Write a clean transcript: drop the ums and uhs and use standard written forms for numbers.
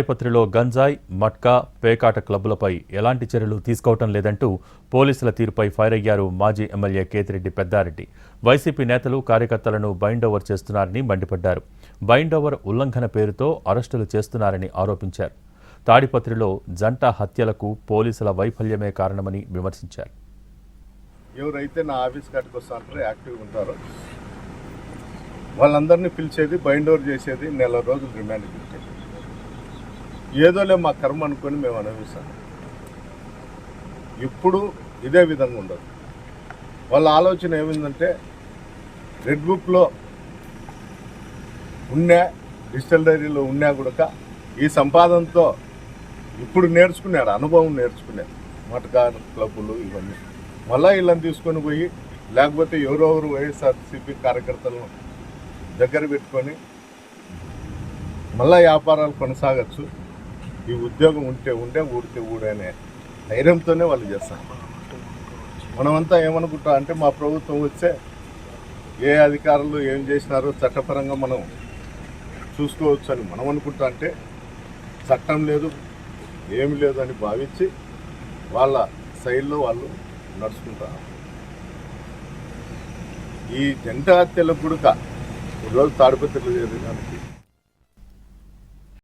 తాడిపత్రిలో గంజాయి, మట్కా, పేకాట క్లబ్బులపై ఎలాంటి చర్యలు తీసుకోవటం లేదంటూ పోలీసుల తీరుపై ఫైర్ అయ్యారు మాజీ ఎమ్మెల్యే కేతిరెడ్డి పెద్దారెడ్డి. వైసీపీ నేతలు, కార్యకర్తలను బైండ్ ఓవర్ చేస్తున్నారని మండిపడ్డారు. బైండ్ ఓవర్ ఉల్లంఘన పేరుతో అరెస్టులు చేస్తున్నారని ఆరోపించారు. తాడిపత్రిలో జంట హత్యలకు పోలీసుల వైఫల్యమే కారణమని విమర్శించారు. ఎవరైతే నా ఆఫీస్ కాటికి వస్తారో యాక్టివ్గా ఉంటారో వాళ్ళందరినీ పిలిచేది, బైండ్ ఓవర్ చేసేది, నెల రోజులు రిమాండ్ పెట్టేది. ఏదోలే మా కర్మ అనుకొని మేము అనుభవిస్తాం. ఇప్పుడు ఇదే విధంగా ఉండదు. వాళ్ళ ఆలోచన ఏమిందంటే రెడ్ బుక్లో ఉన్నా, డిజిటల్ డైరీలో ఉన్నా కూడా ఈ సంపాదనతో ఇప్పుడు నేర్చుకున్నాడు, అనుభవం నేర్చుకున్నాడు. మటకా క్లబ్బులు ఇవన్నీ మళ్ళీ వీళ్ళని తీసుకొని పోయి, లేకపోతే ఎవరెవరు వైఎస్ఆర్సీపీ కార్యకర్తలను దగ్గర పెట్టుకొని మళ్ళీ వ్యాపారాలు కొనసాగచ్చు. ఈ ఉద్యోగం ఉంటే ఊడితే ఊడనే ధైర్యంతోనే వాళ్ళు చేస్తారు. మనమంతా ఏమనుకుంటాం అంటే మా ప్రభుత్వం వచ్చే ఏ అధికారులు ఏం చేసినారో చట్టపరంగా మనం చూసుకోవచ్చు అని మనం అనుకుంటా. అంటే చట్టం లేదు, ఏమి లేదు అని భావించి వాళ్ళ శైలిలో వాళ్ళు నడుచుకుంటారు. ఈ జంట హత్యలకు కూడా ఈరోజు తాడిపత్రిలో జరిగినానికి